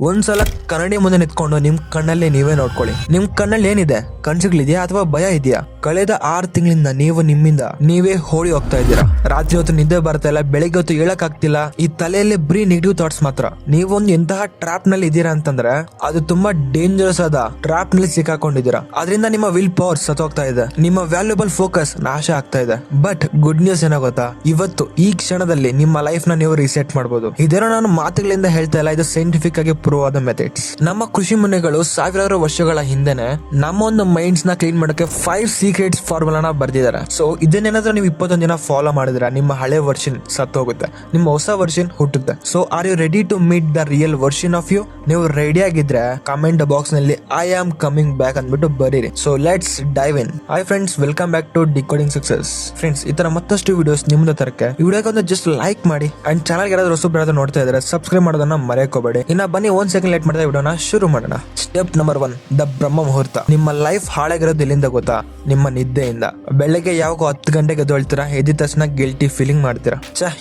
ಒಂದ್ಸಲ ಕನ್ನಡಿ ಮುಂದೆ ನಿಂತ್ಕೊಂಡು ನಿಮ್ ಕಣ್ಣಲ್ಲಿ ನೀವೇ ನೋಡ್ಕೊಳ್ಳಿ. ನಿಮ್ ಕಣ್ಣಲ್ಲಿ ಏನಿದೆ? ಕನ್ಸುಗಳಿದೆಯಾ ಅಥವಾ ಭಯ ಇದೆಯಾ? ಕಳೆದ 6 ತಿಂಗಳಿಂದ ನೀವು ನಿಮ್ಮಿಂದ ನೀವೇ ಓಡಿ ಹೋಗ್ತಾ ಇದ್ದೀರಾ. ರಾತ್ರಿ ಹೊತ್ತು ನಿದ್ದೆ ಬರ್ತಾ ಇಲ್ಲ, ಬೆಳಿಗ್ಗೆ ಹೊತ್ತು ಹೇಳಕ್ ಆಗ್ತಿಲ್ಲ. ಈ ತಲೆಯಲ್ಲಿ ಬರೀ ನೆಗೆಟಿವ್ ಥಾಟ್ಸ್ ಮಾತ್ರ. ನೀವೊಂದು ಎಂತಹ ಟ್ರಾಪ್ ನಲ್ಲಿ ಇದೀರಾ ಅಂತಂದ್ರೆ ಅದು ತುಂಬಾ ಡೇಂಜರಸ್ ಆದ ಟ್ರಾಪ್ ನಲ್ಲಿ ಸಿಕ್ಕಾಕೊಂಡಿದ್ದೀರಾ. ಅದರಿಂದ ನಿಮ್ಮ ವಿಲ್ ಪವರ್ ಸತ್ತೋಗ್ತಾ ಇದೆ, ನಿಮ್ಮ ವ್ಯಾಲ್ಯೂಬಲ್ ಫೋಕಸ್ ನಾಶ ಆಗ್ತಾ ಇದೆ. ಬಟ್ ಗುಡ್ ನ್ಯೂಸ್ ಏನೋ ಗೊತ್ತಾ? ಇವತ್ತು ಈ ಕ್ಷಣದಲ್ಲಿ ನಿಮ್ಮ ಲೈಫ್ ನ ನೀವು ರಿಸೆಟ್ ಮಾಡಬಹುದು. ಇದೇನೋ ನಾನು ಮಾತುಗಳಿಂದ ಹೇಳ್ತಾ ಇಲ್ಲ, ಇದು ಸೈಂಟಿಫಿಕ್ ಆಗಿ ಪ್ರೂವ್ ಆದ ಮೆಥಡ್ಸ್. ನಮ್ಮ ಕೃಷಿ ಮುನಿಗಳು ಸಾವಿರಾರು ವರ್ಷಗಳ ಹಿಂದೆನೆ ನಮ್ಮ ಒಂದು ಮೈಂಡ್ಸ್ ನ ಕ್ಲೀನ್ ಮಾಡೋಕೆ 5 ಸೀಕ್ರೆಟ್ಸ್ ಫಾರ್ಮುಲಾನ ಬರ್ದಿದ್ದಾರೆ. ಸೊ ಇದನ್ನೇನಾದ್ರೂ ನೀವು 21 ದಿನ ಫಾಲೋ ಮಾಡಿದ್ರೆ ನಿಮ್ಮ ಹಳೆ ವರ್ಷನ್ ಸತ್ತೋಗುತ್ತೆ, ನಿಮ್ಮ ಹೊಸ ವರ್ಷನ್ ಹುಟ್ಟುತ್ತೆ. So are you ready to meet the real version of you? ನೀವು ರೆಡಿ ಆಗಿದ್ರೆ ಕಮೆಂಟ್ ಬಾಕ್ಸ್ ನಲ್ಲಿ ಐ ಆಮ್ ಕಮಿಂಗ್ ಬ್ಯಾಕ್ ಅಂದ್ಬಿಟ್ಟು ಬರೀರಿ. So let's dive in. Hi friends, welcome back to decoding success. Friends, ಈ ತರ ಮತ್ತಷ್ಟು videos ನಿಮ್ದು ತರಕ್ಕೆ ಈ ವಿಡಿಯೋಗೆ ಒಂದು ಜಸ್ಟ್ ಲೈಕ್ ಮಾಡಿ ಅಂಡ್ ಚಾನಲ್ ಯಾರಾದ್ರೂ ಹೊಸಬ್ರು ನೋಡ್ತಾ ಇದ್ರೆ ಸಬ್ಸ್ಕ್ರೈಬ್ ಮಾಡೋದನ್ನ ಮರೆಯಕೋಬೇಡಿ. ಇನ್ನ ಬನ್ನಿ 1 ಸೆಕೆಂಡ್ ಲೇಟ್ ಮಾಡಿದ ವಿಡಿಯೋನ ಶುರು ಮಾಡೋಣ. ಸ್ಟೆಪ್ ನಂಬರ್ 1, ದ ಬ್ರಹ್ಮ ಮುಹೂರ್ತ. ನಿಮ್ಮ ಲೈಫ್ ಹಾಳಾಗಿರೋದು ಎಲ್ಲಿಂದ ಗೊತ್ತಾ? ನಿಮ್ಮ ನಿದ್ದೆಯಿಂದ. ಬೆಳಗ್ಗೆ ಯಾವಾಗ 10 ಗಂಟೆಗೆ ಎದ್ದೊಳ್ತೀರಾ, ಎದ್ದ ತಕ್ಷಣ ಗಿಲ್ಟಿ ಫೀಲಿಂಗ್ ಮಾಡ್ತೀರಾ.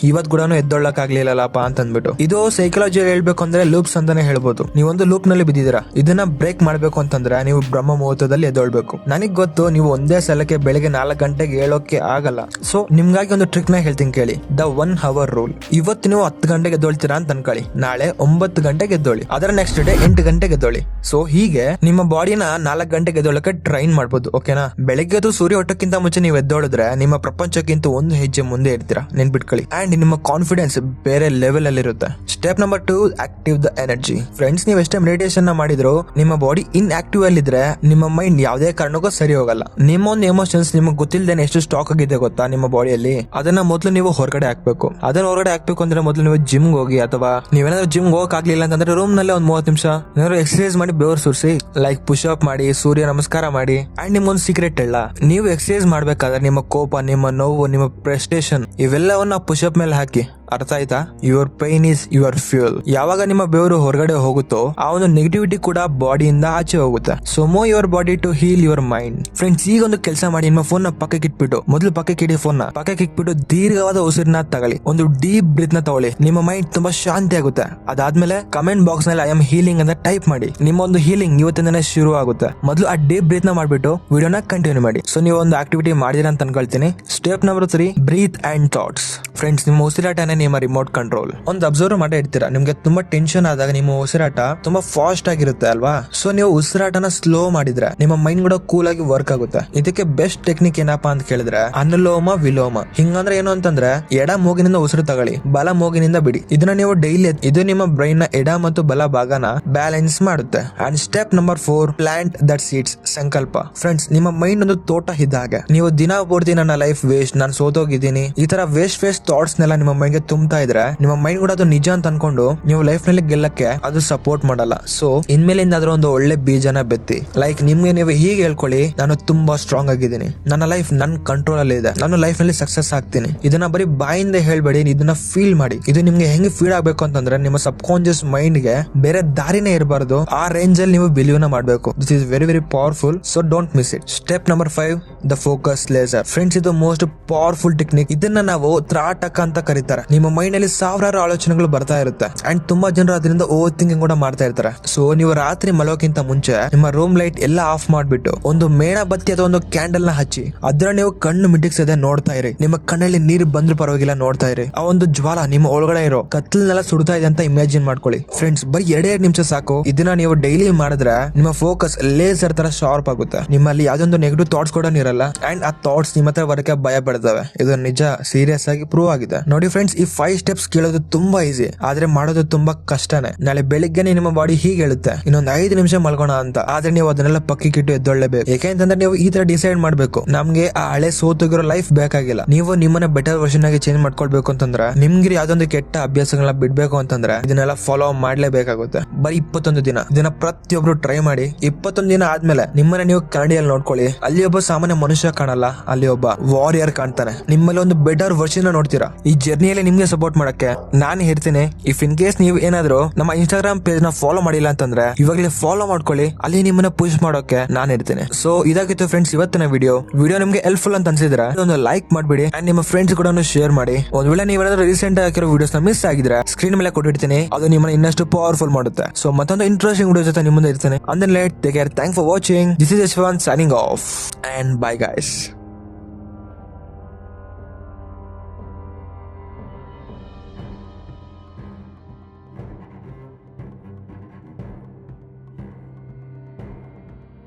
ಇವತ್ ಕೂಡ ಎದ್ದೊಳ್ಳಕ್ ಆಗ್ಲಿಲ್ಲಪ್ಪ ಅಂತ ಅಂದ್ಬಿಟ್ಟು. ಇದು ಸೈಕಾಲಜಿಯಲ್ಲಿ ಹೇಳ್ಬೇಕು ಅಂದ್ರೆ ಲೂಪ್ಸ್ ಅಂತಾನೆ ಹೇಳ್ಬೋದು. ನೀವೊಂದು ಲೂಪ್ ನಲ್ಲಿ ಬಿದ್ದಿದ್ದೀರಾ. ಇದನ್ನ ಬ್ರೇಕ್ ಮಾಡ್ಬೇಕು ಅಂತಂದ್ರೆ ನೀವು ಬ್ರಹ್ಮ ಮುಹೂರ್ತದಲ್ಲಿ ಎದ್ದೊಳ್ಬೇಕು. ನನಗ್ ಗೊತ್ತು ನೀವು ಒಂದೇ ಸಲಕ್ಕೆ ಬೆಳಗ್ಗೆ 4 ಗಂಟೆಗೆ ಹೇಳೋಕೆ ಆಗಲ್ಲ. ಸೊ ನಿಮ್ಗಾಗಿ ಒಂದು ಟ್ರಿಕ್ ನ ಹೇಳ್ತೀನಿ ಕೇಳಿ, ದ 1 hour ರೂಲ್. ಇವತ್ತು ನೀವು 10 ಗಂಟೆಗೆ ಎದ್ದೊಳ್ತೀರಾ ಅಂತ ಅನ್ಕೊಳ್ಳಿ, ನಾಳೆ 9 ಗಂಟೆಗೆ ಎದ್ದೊಳ್ಳಿ, ಅದರ ನೆಕ್ಸ್ಟ್ ಡೇ 8 ಗಂಟೆಗೆ ಎದ್ದೊಳ್ಳಿ. ಸೊ ಹೀಗೆ ನಿಮ್ಮ ಬಾಡಿನ 4 ಗಂಟೆಗೆ ಎದ್ದೊಳಕ್ಕೆ ಟ್ರೈನ್ ಮಾಡ್ಬೋದು. ಓಕೆನಾ? ಬೆಳಗ್ಗೆ ಅದು ಸೂರ್ಯ ಹುಟ್ಟಕ್ಕಿಂತ ಮುಂಚೆ ನೀವು ಎದ್ದೊಳಿದ್ರೆ ನಿಮ್ಮ ಪ್ರಪಂಚಕ್ಕಿಂತ ಒಂದು ಹೆಜ್ಜೆ ಮುಂದೆ ಇರ್ತೀರಾ, ನೆನ್ಪಿಟ್ಕೊಳ್ಳಿ. ಅಂಡ್ ನಿಮ್ಮ ಕಾನ್ಫಿಡೆನ್ಸ್ ಬೇರೆ ಲೆವೆಲ್ ಅಲ್ಲಿ ಇರುತ್ತೆ. Step number 2, active the energy. Friends, ನೀವು ಎಷ್ಟೇ ಮೆಡಿಟೇಷನ್ ಮಾಡಿದ್ರು ನಿಮ್ಮ ಬಾಡಿ ಇನ್ ಆಕ್ಟಿವ್ ಅಲ್ಲಿ ಇದ್ರೆ ನಿಮ್ಮ ಮೈಂಡ್ ಯಾವುದೇ ಕಾರಣಕ್ಕೂ ಸರಿ ಹೋಗಲ್ಲ. ನಿಮ್ಮ ಒಂದು ಎಮೋಷನ್ಸ್ ನಿಮಗೆ ಗೊತ್ತಿಲ್ಲದೇನೆ ಎಷ್ಟು ಸ್ಟಾಕ್ ಆಗಿದೆ ಗೊತ್ತಾ ನಿಮ್ಮ ಬಾಡಿಯಲ್ಲಿ, ಅದನ್ನ ಮೊದಲು ನೀವು ಹೊರಗಡೆ ಹಾಕ್ಬೇಕು. ಅದನ್ನ ಹೊರಗಡೆ ಹಾಕ್ಬೇಕು ಅಂದ್ರೆ ಮೊದಲು ನೀವು ಜಿಮ್ ಹೋಗಿ, ಅಥವಾ ನೀವೇನಾದ್ರೂ ಜಿಮ್ ಹೋಗಕ್ ಆಗ್ಲಿಲ್ಲ ಅಂತಂದ್ರೆ ರೂಮ್ ನಲ್ಲಿ ಒಂದು 30 ನಿಮಿಷ ಏನಾದ್ರು ಎಕ್ಸರ್ಸೈಸ್ ಮಾಡಿ ಬೆವರು ಸುರಿಸಿ, ಲೈಕ್ ಪುಷ್ ಅಪ್ ಮಾಡಿ, ಸೂರ್ಯ ನಮಸ್ಕಾರ ಮಾಡಿ. ಅಂಡ್ ನಿಮ್ಗೊಂದು ಸೀಕ್ರೆಟ್ ಹೇಳ, ನೀವು ಎಕ್ಸರ್ಸೈಸ್ ಮಾಡ್ಬೇಕಾದ್ರೆ ನಿಮ್ಮ ಕೋಪ, ನಿಮ್ಮ ನೋವು, ನಿಮ್ಮ ಪ್ರೆಸ್ಟೇಷನ್ ಇವೆಲ್ಲವನ್ನ ಪುಷ್ ಅಪ್ ಮೇಲೆ ಹಾಕಿ. ಅರ್ಥ ಆಯ್ತಾ? Your pain is your fuel. ಯಾವಾಗ ನಿಮ್ಮ ಬೆವರು ಹೊರಗಡೆ ಹೋಗುತ್ತೋ ಆ ಒಂದು ನೆಗೆಟಿವಿಟಿ ಕೂಡ ಬಾಡಿಯಿಂದ ಆಚೆ ಹೋಗುತ್ತೆ. So move your body to heal your mind. Friends, ಈಗ ಒಂದು ಕೆಲಸ ಮಾಡಿ, ನಿಮ್ಮ ಫೋನ್ ನ ಪಕ್ಕಕ್ಕೆ ಇಟ್ಬಿಟ್ಟು, ಮೊದಲು ಪಕ್ಕಕ್ಕೆ ಇಡಿ, ಫೋನ್ ನ ಪಕ್ಕಕ್ಕೆ ಇಟ್ಬಿಟ್ಟು ದೀರ್ಘವಾದ ಉಸಿರನ್ನ ತಗೊಳ್ಳಿ, ಒಂದು ಡೀಪ್ ಬ್ರೀತ್ ನ ತಗೊಳ್ಳಿ. ನಿಮ್ಮ ಮೈಂಡ್ ತುಂಬಾ ಶಾಂತಿ ಆಗುತ್ತೆ. ಅದಾದ್ಮೇಲೆ ಕಮೆಂಟ್ ಬಾಕ್ಸ್ ನಲ್ಲಿ ಐ ಆಮ್ ಹೀಲಿಂಗ್ ಅಂತ ಟೈಪ್ ಮಾಡಿ. ನಿಮ್ಮ ಒಂದು ಹೀಲಿಂಗ್ ಇವತ್ತಿಂದನೇ ಶುರು ಆಗುತ್ತೆ. ಮೊದಲು ಆ ಡೀಪ್ ಬ್ರೀತ್ ನ ಮಾಡ್ಬಿಟ್ಟು ವಿಡಿಯೋನ ಕಂಟಿನ್ಯೂ ಮಾಡಿ. ಸೊ ನೀವು ಒಂದು ಆಕ್ಟಿವಿಟಿ ಮಾಡಿದಿರ ಅಂತ ಅನ್ಕೊಳ್ತೀನಿ. Step number 3, breath and thoughts. Friends, ನಿಮ್ಮ ಉಸಿರಾಟನೇ ನಿಮ್ಮ ರಿಮೋಟ್ ಕಂಟ್ರೋಲ್. ಒಂದು ಅಬ್ಸರ್ವ್ ಮಾಡೇ ಇರ್ತೀರಾ, ನಿಮ್ಗೆ ತುಂಬಾ ಟೆನ್ಷನ್ ಆದಾಗ ನಿಮ್ಮ ಉಸಿರಾಟ ತುಂಬಾ ಫಾಸ್ಟ್ ಆಗಿರುತ್ತೆ ಅಲ್ವಾ? ಸೊ ನೀವು ಉಸಿರಾಟನ ಸ್ಲೋ ಮಾಡಿದ್ರೆ ನಿಮ್ಮ ಮೈಂಡ್ ಕೂಡ ಕೂಲ್ ಆಗಿ ವರ್ಕ್ ಆಗುತ್ತೆ. ಇದಕ್ಕೆ ಬೆಸ್ಟ್ ಟೆಕ್ನಿಕ್ ಏನಪ್ಪಾ ಅಂತ ಕೇಳಿದ್ರೆ ಅನುಲೋಮ ವಿಲೋಮ. ಹಿಂಗಂದ್ರೆ ಏನು ಅಂತಂದ್ರೆ ಎಡ ಮೂಗಿನಿಂದ ಉಸಿರು ತಗೊಳ್ಳಿ, ಬಲ ಮೂಗಿನಿಂದ ಬಿಡಿ. ಇದನ್ನ ನೀವು ಡೈಲಿ, ಇದು ನಿಮ್ಮ ಬ್ರೈನ್ ನ ಎಡ ಮತ್ತು ಬಲ ಭಾಗನ ಬ್ಯಾಲೆನ್ಸ್ ಮಾಡುತ್ತೆ. And step number 4, plant that seeds. ಸಂಕಲ್ಪ. ಫ್ರೆಂಡ್ಸ್, ನಿಮ್ಮ ಮೈಂಡ್ ಒಂದು ತೋಟ ಇದ್ದಾಗ. ನೀವು ದಿನ ಪೂರ್ತಿ ನನ್ನ ಲೈಫ್ ವೇಸ್ಟ್, ನಾನು ಸೋತೋಗಿದ್ದೀನಿ, ಈ ತರ ವೇಸ್ಟ್ ಥಾಟ್ಸ್ ನೆಲ್ಲ ನಿಮ್ಮ ಮೈಂಡ್ ಗೆ ತುಂಬ್ತಾ ಇದ್ರೆ ನಿಮ್ಮ ಮೈಂಡ್ ಕೂಡ ಅದು ನಿಜ ಅಂತ ಅನ್ಕೊಂಡು ನೀವು ಲೈಫ್ ನಲ್ಲಿ ಗೆಲ್ಲಕ್ಕೆ ಅದು ಸಪೋರ್ಟ್ ಮಾಡಲ್ಲ. ಸೊ ಇನ್ಮೇಲಿಂದಾದ್ರೂ ಒಂದು ಒಳ್ಳೆ ಬೀಜನ ಬೆತ್ತಿ. ಲೈಕ್ ನಿಮ್ಗೆ ನೀವು ಹೀಗೆ ಹೇಳ್ಕೊಳ್ಳಿ, ನಾನು ತುಂಬಾ ಸ್ಟ್ರಾಂಗ್ ಆಗಿದ್ದೀನಿ, ನನ್ನ ಲೈಫ್ ನನ್ನ ಕಂಟ್ರೋಲ್ ಅಲ್ಲಿ ಇದೆ, ನಾನು ಲೈಫ್ ನಲ್ಲಿ ಸಕ್ಸಸ್ ಆಗ್ತೀನಿ. ಇದನ್ನ ಬರೀ ಬಾಯಿಂದ ಹೇಳ್ಬೇಡಿ, ಇದನ್ನ ಫೀಲ್ ಮಾಡಿ. ಇದು ನಿಮ್ಗೆ ಹೆಂಗೆ ಫೀಲ್ ಆಗ್ಬೇಕು ಅಂತಂದ್ರೆ ನಿಮ್ಮ ಸಬ್ ಕಾನ್ಶಿಯಸ್ ಮೈಂಡ್ ಗೆ ಬೇರೆ ದಾರಿನೇ ಇರಬಾರ್ದು, ಆ ರೇಂಜ್ ಅಲ್ಲಿ ನೀವು ಬಿಲೀವ್ ನ ಮಾಡಬೇಕು. This is very very powerful. So don't miss it. Step number 5, the focus laser. Friends, ಇದು ಮೋಸ್ಟ್ ಪವರ್ಫುಲ್ ಟೆಕ್ನಿಕ್. ಇದನ್ನ ನಾವು ತ್ರಾಟಕ ಅಂತ ಕರೀತಾರೆ. ನಿಮ್ಮ ಮೈಂಡ್ ಅಲ್ಲಿ ಸಾವಿರಾರು ಆಲೋಚನೆಗಳು ಬರ್ತಾ ಇರುತ್ತೆ ಅಂಡ್ ತುಂಬಾ ಜನರು ಅದರಿಂದ ಓವರ್ ಥಿಂಕಿಂಗ್ ಕೂಡ ಮಾಡ್ತಾ ಇರ್ತಾರೆ. ಸೊ ನೀವು ರಾತ್ರಿ ಮಲೋಕ್ಕಿಂತ ಮುಂಚೆ ನಿಮ್ಮ ರೂಮ್ ಲೈಟ್ ಎಲ್ಲ ಆಫ್ ಮಾಡ್ಬಿಟ್ಟು ಒಂದು ಮೇಣ ಬತ್ತಿ ಅಥವಾ ಒಂದು ಕ್ಯಾಂಡಲ್ ನ ಹಚ್ಚಿ ಅದ್ರ ನೀವು ಕಣ್ಣು ಮಿಟಿಕ್ಸದೆ ನೋಡ್ತಾ ಇರಿ. ನಿಮ್ಮ ಕಣ್ಣಲ್ಲಿ ನೀರು ಬಂದ್ರು ಪರವಾಗಿಲ್ಲ, ನೋಡ್ತಾ ಇರಿ. ಆ ಒಂದು ಜ್ವಾಲ ನಿಮ್ಮ ಒಳಗಡೆ ಇರೋ ಕತ್ತಲನ್ನೆಲ್ಲ ಸುಡ್ತಾ ಇದೆ ಅಂತ ಇಮ್ಯಾಜಿನ್ ಮಾಡ್ಕೊಳ್ಳಿ. ಫ್ರೆಂಡ್ಸ್, ಬರೀ 2 ನಿಮಿಷ ಸಾಕು. ಇದನ್ನ ನೀವು ಡೈಲಿ ಮಾಡಿದ್ರೆ ನಿಮ್ಮ ಫೋಕಸ್ ಲೇಸರ್ ತರ ಶಾರ್ಪ್ ಆಗುತ್ತೆ. ನಿಮ್ಮಲ್ಲಿ ಯಾವ್ದೊಂದು ನೆಗೆಟಿವ್ ಥಾಟ್ಸ್ ಕೂಡ ಇರಲ್ಲ ಅಂಡ್ ಆ ಥಾಟ್ಸ್ ನಿಮ್ಮ ಹತ್ರ ಬರಕ್ಕೆ ಭಯ ಪಡ್ತವೆ. ಇದು ನಿಜ, ಸೀರಿಯಸ್ ಆಗಿ ಪ್ರೂವ್ ಆಗಿದೆ. ನೋಡಿ ಫ್ರೆಂಡ್ಸ್, ಈ 5 ಸ್ಟೆಪ್ಸ್ ಕೇಳೋದು ತುಂಬಾ ಈಸಿ, ಆದ್ರೆ ಮಾಡೋದು ತುಂಬಾ ಕಷ್ಟನೇ. ನಾಳೆ ಬೆಳಿಗ್ಗೆನೆ ನಿಮ್ಮ ಬಾಡಿ ಹೀಗೆ ಹೇಳುತ್ತೆ, ಇನ್ನೊಂದು 5 ನಿಮಿಷ ಮಲ್ಗೋಣ ಅಂತ. ಆದ್ರೆ ನೀವು ಅದನ್ನೆಲ್ಲ ಪಕ್ಕಿಟ್ಟು ಎದ್ದೊಳ್ಳೇಬೇಕು. ಯಾಕೆಂತಂದ್ರೆ ನೀವು ಈ ತರ ಡಿಸೈಡ್ ಮಾಡ್ಬೇಕು, ನಮ್ಗೆ ಆ ಹಳೆ ಸೋತೋಗಿರೋ ಲೈಫ್ ಬೇಕಾಗಿಲ್ಲ. ನೀವು ನಿಮ್ಮನ್ನ ಬೆಟರ್ ವರ್ಷನ್ ಆಗಿ ಚೇಂಜ್ ಮಾಡ್ಕೊಳ್ಬೇಕು ಅಂತಂದ್ರೆ, ನಿಮ್ಗೆ ಯಾವ್ದೊಂದು ಕೆಟ್ಟ ಅಭ್ಯಾಸಗಳನ್ನ ಬಿಡ್ಬೇಕು ಅಂತಂದ್ರೆ ಇದನ್ನೆಲ್ಲ ಫಾಲೋ ಮಾಡ್ಲೇಬೇಕಾಗುತ್ತೆ. ಬರೀ 21 ದಿನ ಇದನ್ನ ಪ್ರತಿಯೊಬ್ರು ಟ್ರೈ ಮಾಡಿ. 21 ದಿನ ಆದ್ಮೇಲೆ ನಿಮ್ಮನ್ನ ನೀವು ಕನ್ನಡಿಯಲ್ಲಿ ನೋಡ್ಕೊಳ್ಳಿ. ಅಲ್ಲಿ ಒಬ್ಬ ಸಾಮಾನ್ಯ ಮನುಷ್ಯ ಕಾಣಲ್ಲ, ಅಲ್ಲಿ ಒಬ್ಬ ವಾರಿಯರ್ ಕಾಣ್ತಾನೆ. ನಿಮ್ಮಲ್ಲಿ ಒಂದು ಬೆಟರ್ ವರ್ಷನ್ ನೋಡ್ತೀರಾ. ಈ ಜರ್ನಿಯಲ್ಲಿ ನಿಮ್ಗೆ ಸಪೋರ್ಟ್ ಮಾಡಕ್ಕೆ ನಾನು ಇರ್ತೀನಿ. ಇಫ್ ಇನ್ ಕೇಸ್ ನೀವು ಏನಾದ್ರು ನಮ್ಮ ಇನ್ಸ್ಟಾಗ್ರಾಮ್ ಪೇಜ್ ನ ಫಾಲೋ ಮಾಡಿಲ್ಲ ಅಂತಂದ್ರೆ ಇವಾಗಲೇ ಫಾಲೋ ಮಾಡ್ಕೊಳ್ಳಿ, ಅಲ್ಲಿ ನಿಮ್ಮನ್ನ ಪುಷ್ ಮಾಡೋಕೆ ನಾನು ಇರ್ತೀನಿ. ಸೊ ಇದಾಗಿತ್ತು ಫ್ರೆಂಡ್ಸ್ ಇವತ್ತಿನ ವಿಡಿಯೋ ನಿಮ್ಗೆ ಹೆಲ್ಪ್ಫುಲ್ ಅಂತ ಅನ್ಸಿದ್ರೆ ಒಂದು ಲೈಕ್ ಮಾಡ್ಬಿಡಿ ಅಂಡ್ ನಿಮ್ಮ ಫ್ರೆಂಡ್ಸ್ ಕೂಡ ಶೇರ್ ಮಾಡಿ. ಒಂದ್ ವೇಳೆ ನೀವೇನಾದ್ರೂ ರೀಸೆಂಟ್ ಆಗಿರೋ ವಿಡಿಯೋಸ್ ನ ಮಿಸ್ ಆಗಿದ್ರೆ ಸ್ಕ್ರೀನ್ ಮೇಲೆ ಕೊಟ್ಟಿರ್ತೀನಿ, ಅದು ನಿಮ್ಮನ್ನ ಇನ್ನಷ್ಟು ಪವರ್ಫುಲ್ ಮಾಡುತ್ತೆ. ಸೊ ಮತ್ತೊಂದು ಇಂಟ್ರೆಸ್ಟಿಂಗ್ ವಿಡಿಯೋ ಜೊತೆ ನಿಮ್ಮ ಮುಂದೆ ಇರ್ತೀನಿ. And then let take care. Thanks for watching. This is Yashwant signing off and bye guys.